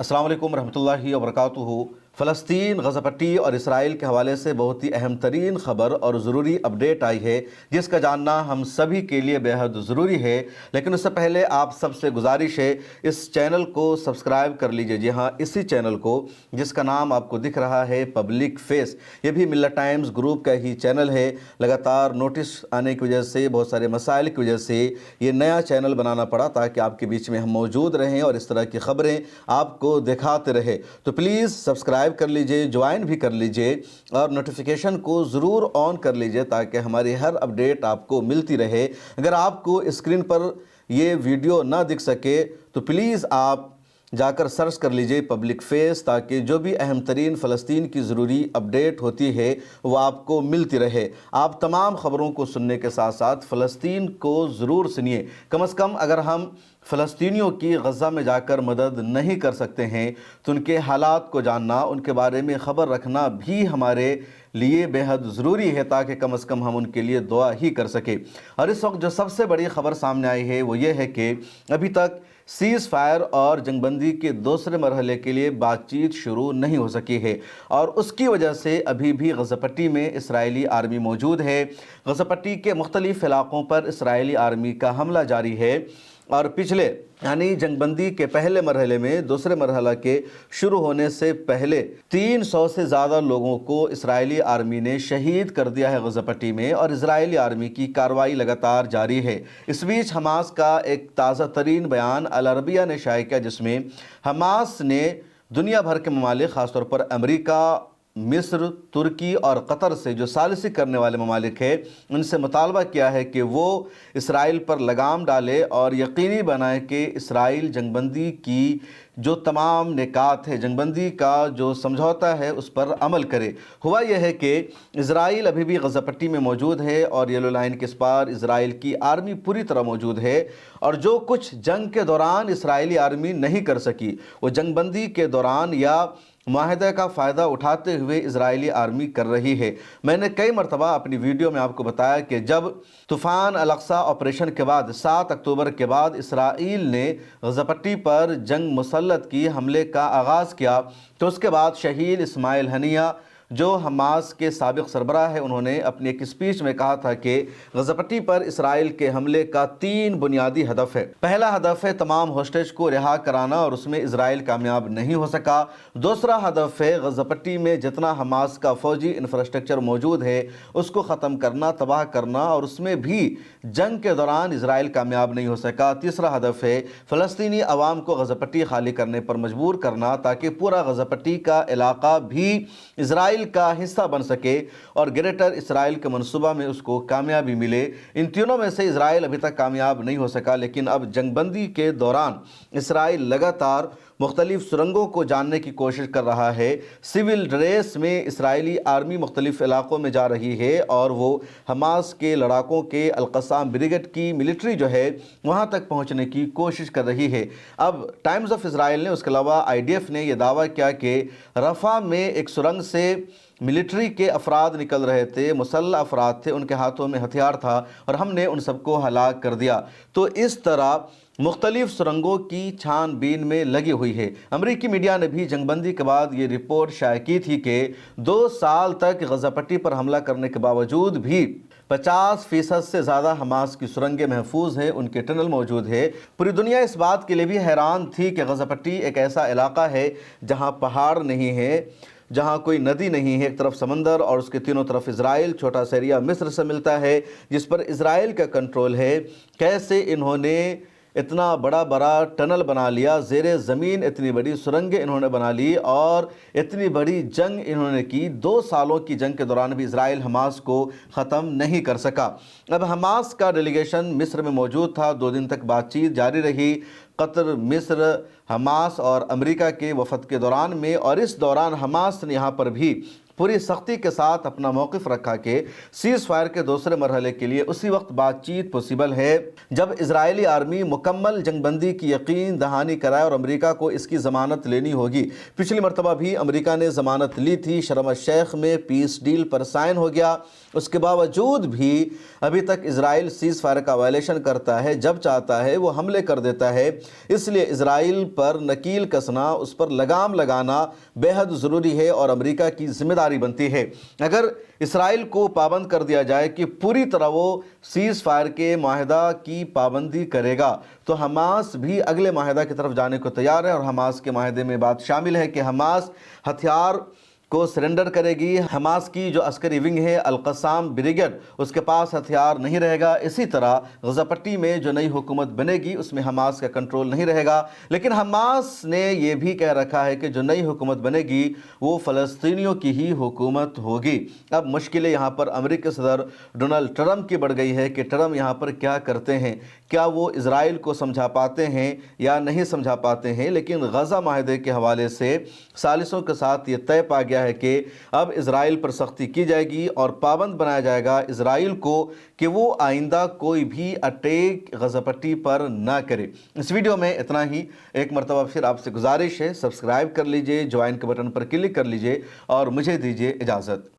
अस्सलाम वालेकुम रहमतुल्लाहि व बरकातुहू। फ़लस्तीन, गज़ा पट्टी और इसराइल के हवाले से बहुत ही अहम तरीन ख़बर और ज़रूरी अपडेट आई है, जिसका जानना हम सभी के लिए बेहद ज़रूरी है। लेकिन उससे पहले आप सबसे गुजारिश है, इस चैनल को सब्सक्राइब कर लीजिए। जी हाँ, इसी चैनल को जिसका नाम आपको दिख रहा है पब्लिक फेस। ये भी मिल्लत टाइम्स ग्रुप का ही चैनल है। लगातार नोटिस आने की वजह से, बहुत सारे मसाइल की वजह से ये नया चैनल बनाना पड़ा, ताकि आपके बीच में हम मौजूद रहें और इस तरह की ख़बरें आपको दिखाते रहे। तो प्लीज़ सब्सक्राइब कर लीजिए, ज्वाइन भी कर लीजिए और नोटिफिकेशन को ज़रूर ऑन कर लीजिए, ताकि हमारी हर अपडेट आपको मिलती रहे। अगर आपको स्क्रीन पर ये वीडियो ना दिख सके तो प्लीज़ आप जाकर सर्च कर लीजिए पब्लिक फेस, ताकि जो भी अहम तरीन फ़लस्तीन की ज़रूरी अपडेट होती है वो आपको मिलती रहे। आप तमाम ख़बरों को सुनने के साथ साथ फ़लस्तीन को ज़रूर सुनिए। कम से कम अगर हम फ़लस्तीनियों की गज़ा में जाकर मदद नहीं कर सकते हैं तो उनके हालात को जानना, उनके बारे में ख़बर रखना भी हमारे लिए बेहद ज़रूरी है, ताकि कम से कम हम उनके लिए दुआ ही कर सके। और इस वक्त जो सबसे बड़ी ख़बर सामने आई है वो ये है कि अभी तक सीज़ फायर और जंगबंदी के दूसरे मरहले के लिए बातचीत शुरू नहीं हो सकी है, और उसकी वजह से अभी भी गज़ा पट्टी में इसराइली आर्मी मौजूद है। गज़ा पट्टी के मुख्तलिफ़ इलाक़ों पर इसराइली आर्मी का हमला जारी है, और पिछले यानी जंगबंदी के पहले मरहले में दूसरे मरहला के शुरू होने से पहले 300 से ज़्यादा लोगों को इसराइली आर्मी ने शहीद कर दिया है गज़ा पट्टी में, और इसराइली आर्मी की कार्रवाई लगातार जारी है। इस बीच हमास का एक ताज़ा तरीन बयान अल अरबिया ने शाया किया, जिसमें हमास ने दुनिया भर के ममालिक, ख़ासतौर पर अमेरिका, मिस्र, तुर्की और कतर से जो सालिसी करने वाले ममालिक हैं, उनसे मुतालबा किया है कि वो इसराइल पर लगाम डाले और यकीनी बनाए कि इसराइल जंगबंदी की जो तमाम निकात है, जंगबंदी का जो समझौता है, उस पर अमल करे। हुआ यह है कि इसराइल अभी भी गज़ा पट्टी में मौजूद है और येलो लाइन के इस पार इसराइल की आर्मी पूरी तरह मौजूद है, और जो कुछ जंग के दौरान इसराइली आर्मी नहीं कर सकी, वो जंगबंदी के दौरान या माहिदा का फ़ायदा उठाते हुए इजरायली आर्मी कर रही है। मैंने कई मरतबा अपनी वीडियो में आपको बताया कि जब तूफ़ान अल अक्सा ऑपरेशन के बाद 7 अक्टूबर के बाद इसराइल ने गज़ा पट्टी पर जंग मुसल्लत की हमले का आगाज़ किया, तो उसके बाद शहीद इस्माइल हनिया जो हमास के साबिक़ सरबराह है, उन्होंने अपनी एक स्पीच में कहा था कि गज़ा पट्टी पर इसराइल के हमले का 3 बुनियादी हदफ है। पहला हदफ है तमाम होस्टेज को रिहा कराना, और उसमें इसराइल कामयाब नहीं हो सका। दूसरा हदफ है गज़ा पट्टी में जितना हमास का फ़ौजी इंफ्रास्ट्रक्चर मौजूद है उसको ख़त्म करना, तबाह करना, और उसमें भी जंग के दौरान इसराइल कामयाब नहीं हो सका। तीसरा हदफ है फ़लस्तीनी अवाम को गज़ा पट्टी खाली करने पर मजबूर करना, ताकि पूरा गज़ा पट्टी का इलाका भी इसराइल का हिस्सा बन सके और ग्रेटर इसराइल के मनसूबा में उसको कामयाबी मिले। इन तीनों में से इसराइल अभी तक कामयाब नहीं हो सका, लेकिन अब जंगबंदी के दौरान इसराइल लगातार मुख्तलिफ सुरंगों को जानने की कोशिश कर रहा है। सिविल ड्रेस में इसराइली आर्मी मुख्तलिफ इलाकों में जा रही है, और वो हमास के लड़ाकों के अल-क़स्साम ब्रिगेड की मिलिट्री जो है वहाँ तक पहुँचने की कोशिश कर रही है। अब टाइम्स ऑफ इसराइल ने, उसके अलावा IDF ने यह दावा किया कि रफ़ा में एक सुरंग से मिलिट्री के अफराद निकल रहे थे, मुसल्लह अफराद थे, उनके हाथों में हथियार था, और हमने उन सबको हलाक कर दिया। तो इस तरह मुख्तलिफ सुरंगों की छानबीन में लगी हुई है। अमरीकी मीडिया ने भी जंगबंदी के बाद ये रिपोर्ट शाया की थी कि 2 साल तक गज़ा पट्टी पर हमला करने के बावजूद भी 50% से ज़्यादा हमास की सुरंगें महफूज हैं, उनके टनल मौजूद है। पूरी दुनिया इस बात के लिए भी हैरान थी कि गज़ा पट्टी एक ऐसा इलाका है जहाँ पहाड़ नहीं है, जहाँ कोई नदी नहीं है, एक तरफ समंदर और उसके तीनों तरफ इसराइल, छोटा सा एरिया मिस्र से मिलता है जिस पर इसराइल का कंट्रोल है। कैसे इन्होंने इतना बड़ा टनल बना लिया, ज़ेरे ज़मीन इतनी बड़ी सुरंगें इन्होंने बना ली, और इतनी बड़ी जंग इन्होंने की। 2 सालों की जंग के दौरान भी इसराइल हमास को ख़त्म नहीं कर सका। अब हमास का डेलीगेशन मिस्र में मौजूद था, 2 दिन तक बातचीत जारी रही कतर, मिस्र, हमास और अमेरिका के वफद के दौरान में, और इस दौरान हमास ने यहाँ पर भी पूरी सख्ती के साथ अपना मौक़िफ़ रखा कि सीज़ फायर के दूसरे मरहले के लिए उसी वक्त बातचीत पॉसिबल है जब इजरायली आर्मी मुकम्मल जंगबंदी की यकीन दहानी कराए, और अमेरिका को इसकी ज़मानत लेनी होगी। पिछली मरतबा भी अमेरिका ने ज़मानत ली थी, शर्म शेख में पीस डील पर साइन हो गया। उसके बावजूद भी अभी तक इसराइल सीज़ फायर का वायलेशन करता है, जब चाहता है वो हमले कर देता है। इसलिए इसराइल पर नकील कसना, उस पर लगाम लगाना बेहद ज़रूरी है और अमेरिका की जिम्मेदारी बनती है। अगर इसराइल को पाबंद कर दिया जाए कि पूरी तरह वो सीज़ फायर के माहिदा की पाबंदी करेगा, तो हमास भी अगले माहिदा की तरफ जाने को तैयार है और हमास के माहिदे में बात शामिल है कि हमास हथियार को सरेंडर करेगी। हमास की जो अस्करी विंग है अल-क़स्साम ब्रिगेड, उसके पास हथियार नहीं रहेगा। इसी तरह गज़ा पट्टी में जो नई हुकूमत बनेगी उसमें हमास का कंट्रोल नहीं रहेगा। लेकिन हमास ने यह भी कह रखा है कि जो नई हुकूमत बनेगी वो फ़लस्तीनियों की ही हुकूमत होगी। अब मुश्किलें यहाँ पर अमेरिकी सदर डोनाल्ड ट्रंप की बढ़ गई है कि ट्रंप यहाँ पर क्या करते हैं, क्या वो इज़राइल को समझा पाते हैं या नहीं समझा पाते हैं। लेकिन गज़ा माहिदे के हवाले से सालिसों के साथ ये तय पा गया है कि अब इज़राइल पर सख्ती की जाएगी और पाबंद बनाया जाएगा इज़राइल को कि वो आइंदा कोई भी अटैक गज़ा पट्टी पर ना करे। इस वीडियो में इतना ही। एक मरतबा फिर आपसे गुजारिश है, सब्सक्राइब कर लीजिए, ज्वाइन के बटन पर क्लिक कर लीजिए और मुझे दीजिए इजाज़त।